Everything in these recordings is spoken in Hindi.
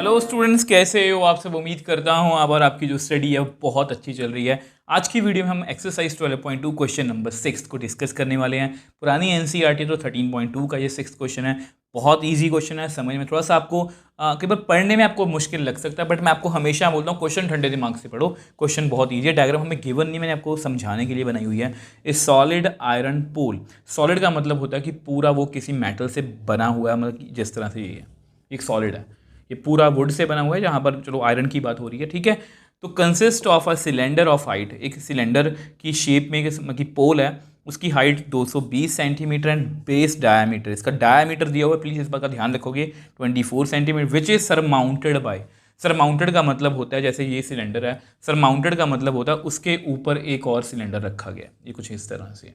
हेलो स्टूडेंट्स, कैसे हो आप सब। उम्मीद करता हूँ आप और आपकी जो स्टडी है वो बहुत अच्छी चल रही है। आज की वीडियो में हम एक्सरसाइज 12.2 क्वेश्चन नंबर 6 को डिस्कस करने वाले हैं। पुरानी एनसीईआरटी तो 13.2 का ये 6 क्वेश्चन है। बहुत इजी क्वेश्चन है, समझ में थोड़ा सा आपको कई बार पढ़ने में आपको मुश्किल लग सकता है, बट मैं आपको हमेशा बोलता हूँ क्वेश्चन ठंडे दिमाग से पढ़ो। क्वेश्चन बहुत ईजी है। डायग्राम हमें गिवन नहीं, मैंने आपको समझाने के लिए बनाई हुई है। इस सॉलिड आयरन पोल, सॉलिड का मतलब होता है कि पूरा वो किसी मेटल से बना हुआ है, मतलब कि जिस तरह से ये है एक सॉलिड है, ये पूरा वुड से बना हुआ है, जहाँ पर चलो आयरन की बात हो रही है, ठीक है। तो consist of a cylinder of height, एक सिलेंडर की शेप में की पोल है, उसकी height 220 centimetre and base diameter, इसका डायमीटर दिया हुआ है, प्लीज़ इस बात का ध्यान रखोगे, 24 centimetre, which is surmounted bye. Surmounted का मतलब होता है जैसे ये सिलेंडर है, सरमाउंटेड का मतलब होता है उसके ऊपर एक और सिलेंडर रखा गया, ये कुछ इस तरह से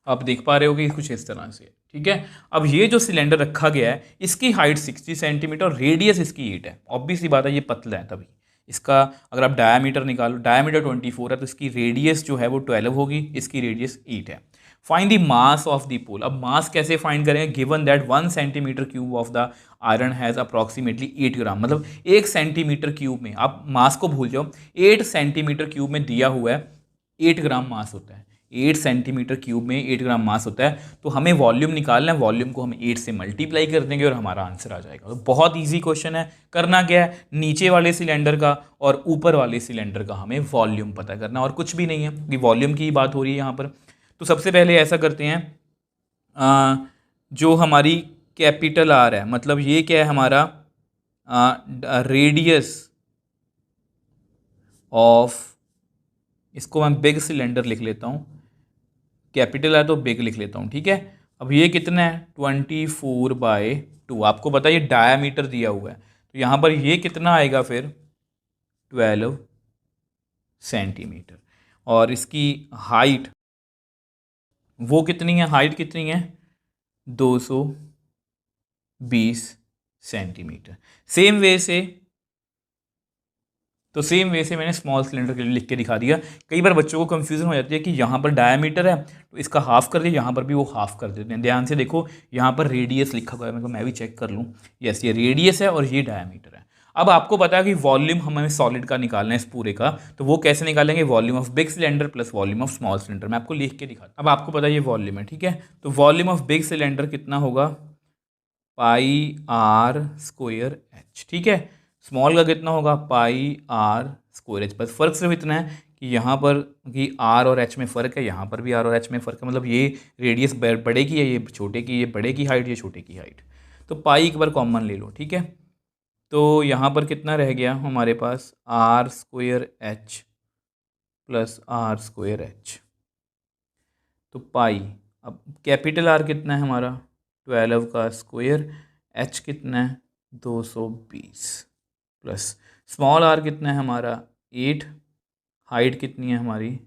आप देख पा रहे हो कि कुछ इस तरह से, ठीक है। अब ये जो सिलेंडर रखा गया है इसकी हाइट 60 सेंटीमीटर और रेडियस इसकी 8 है। ऑब्वियस सी बात है, ये पतला है तभी इसका, अगर आप डायमीटर निकालो, डायमीटर 24 है तो इसकी रेडियस जो है वो 12 होगी, इसकी रेडियस 8 है। Find the mass of the pole. अब मास कैसे फाइंड करेंगे, given that 1 centimetre cube of the iron has approximately 8 gram, मतलब 1 सेंटीमीटर क्यूब में, आप मास को भूल जाओ, 8 सेंटीमीटर क्यूब में दिया हुआ है 8 ग्राम मास होता है। 8 सेंटीमीटर क्यूब में 8 ग्राम मास होता है, तो हमें वॉल्यूम निकालना है, वॉल्यूम को हम 8 से मल्टीप्लाई कर देंगे और हमारा आंसर आ जाएगा। तो बहुत इजी क्वेश्चन है। करना क्या है, नीचे वाले सिलेंडर का और ऊपर वाले सिलेंडर का हमें वॉल्यूम पता करना, और कुछ भी नहीं है, क्योंकि वॉल्यूम की बात हो रही है यहाँ पर। तो सबसे पहले ऐसा करते हैं, जो हमारी कैपिटल आर है, मतलब ये क्या है हमारा रेडियस ऑफ, इसको मैं बिग सिलेंडर लिख लेता हूँ, कैपिटल है तो बिग लिख लेता हूँ, ठीक है। अब ये कितना है 24/2, आपको पता है ये डायामीटर दिया हुआ है, तो यहाँ पर ये कितना आएगा फिर 12 सेंटीमीटर। और इसकी हाइट वो कितनी है, हाइट कितनी है 220 सेंटीमीटर। सेम वे से, तो सेम वे से मैंने स्मॉल सिलेंडर के लिए लिख के दिखा दिया। कई बार बच्चों को कंफ्यूजन हो जाती है कि यहाँ पर डायमीटर है तो इसका हाफ कर दिया, यहाँ पर भी वो हाफ कर देते हैं। ध्यान से देखो, यहाँ पर रेडियस लिखा हुआ है, मेरे को मैं भी चेक कर लूँ, यस ये रेडियस है और ये डायमीटर है। अब आपको पता है कि वॉल्यूम हमें सॉलिड का निकालना है इस पूरे का, तो वो कैसे निकालेंगे, volume of big cylinder plus volume of small cylinder. मैं आपको लिख के दिखाता हूँ। अब आपको पता है ये वॉल्यूम है, ठीक है, तो वॉल्यूम ऑफ बिग सिलेंडर कितना होगा, पाई आर स्क्वायर एच, ठीक है। स्मॉल का कितना होगा, पाई आर स्क्वायर एच। बस फर्क सिर्फ इतना है कि यहाँ पर कि आर और एच में फ़र्क है, यहाँ पर भी आर और एच में फ़र्क है, मतलब ये रेडियस बड़े की है, ये छोटे की, ये बड़े की हाइट, ये छोटे की हाइट। तो पाई एक बार कॉमन ले लो, ठीक है। तो यहाँ पर कितना रह गया हमारे पास, r square h plus r square h, तो पाई। अब कैपिटल आर कितना है हमारा 12 का स्क्वायर, एच कितना है 220 प्लस स्मॉल आर कितना है हमारा 8, हाइट कितनी है हमारी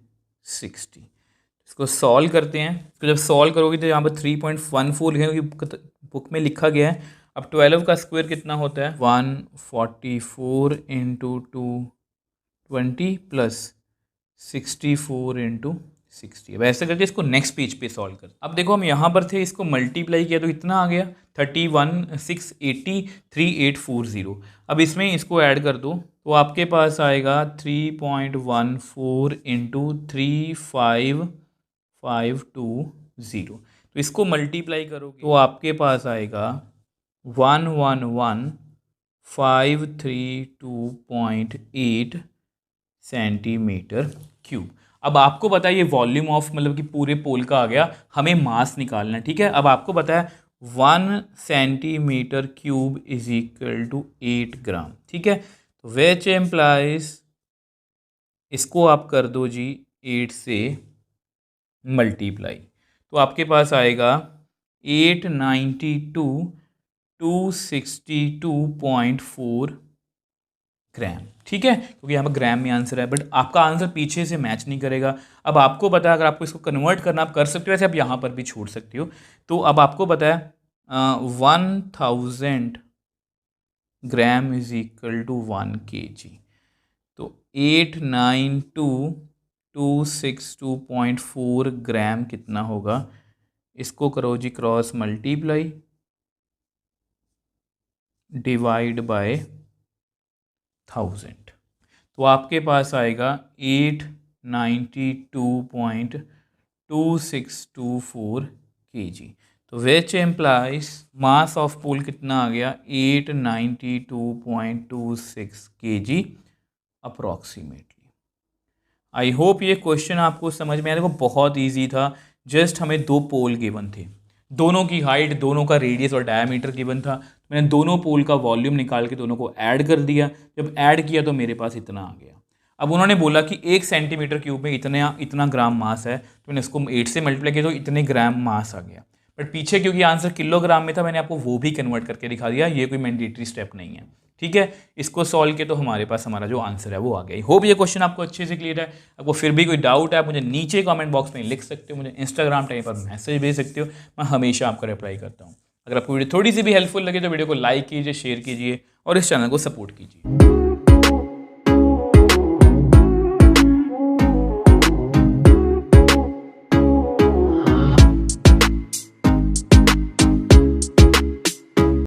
60। इसको सॉल्व करते हैं, इसको जब सॉल्व करोगे तो यहाँ पर 3.14 लिखेंगे, क्योंकि बुक में लिखा गया है। अब 12 का स्क्वायर कितना होता है 144 इंटू 220 प्लस 64 इंटू 60। अब ऐसे करके इसको नेक्स्ट पेज पे सॉल्व कर। अब देखो हम यहाँ पर थे, इसको मल्टीप्लाई किया तो इतना आ गया 31,680,3840। अब इसमें इसको ऐड कर दो तो आपके पास आएगा 3.14 इंटू 35,520। तो इसको मल्टीप्लाई करोगे तो आपके पास आएगा 111,532.8 सेंटीमीटर क्यूब। अब आपको पता है ये वॉल्यूम ऑफ, मतलब कि पूरे पोल का आ गया, हमें मास निकालना है, ठीक है। अब आपको पता है 1 centimetre cube is equal to 8 gram, ठीक है। तो विच एम्प्लाइज, इसको आप कर दो जी 8 से मल्टीप्लाई, तो आपके पास आएगा 892,262.4 ग्राम, ठीक है, क्योंकि यहाँ पर ग्राम में आंसर है, बट आपका आंसर पीछे से मैच नहीं करेगा। अब आपको पता है, अगर आपको इसको कन्वर्ट करना आप कर सकते हो, वैसे आप यहाँ पर भी छोड़ सकते हो। तो अब आपको पता है 1000 gram is equal to 1 kg। तो 892,262.4 ग्राम कितना होगा, इसको करो जी क्रॉस मल्टीप्लाई, डिवाइड बाय 1000। तो आपके पास आएगा 892.2624 kg। तो विच एम्प्लाइज मास ऑफ पोल कितना आ गया 892.26 kg अप्रॉक्सीमेटली। आई होप ये क्वेश्चन आपको समझ में आया। देखो बहुत इजी था, जस्ट हमें दो पोल गिवन थे, दोनों की हाइट, दोनों का रेडियस और डायमीटर गिवन था। मैंने दोनों पोल का वॉल्यूम निकाल के दोनों को ऐड कर दिया। जब ऐड किया तो मेरे पास इतना आ गया। अब उन्होंने बोला कि 1 सेंटीमीटर क्यूब में इतना ग्राम मास है, तो मैंने इसको 8 से मल्टीप्लाई किया तो इतने ग्राम मास आ गया। बट पीछे क्योंकि आंसर किलोग्राम में था, मैंने आपको वो भी कन्वर्ट करके दिखा दिया, ये कोई मैंडेटरी स्टेप नहीं है। ठीक है, इसको सॉल्व किया तो हमारे पास हमारा जो आंसर है वो आ गया। होप ये क्वेश्चन आपको अच्छे से क्लियर है। आपको फिर भी कोई डाउट है आप मुझे नीचे कमेंट बॉक्स में लिख सकते हो, मुझे इंस्टाग्राम टाइम पर मैसेज भेज सकते हो, मैं हमेशा आपका रिप्लाई करता हूँ। अगर आपको वीडियो थोड़ी सी भी हेल्पफुल लगे तो वीडियो को लाइक कीजिए, शेयर कीजिए और इस चैनल को सपोर्ट कीजिए।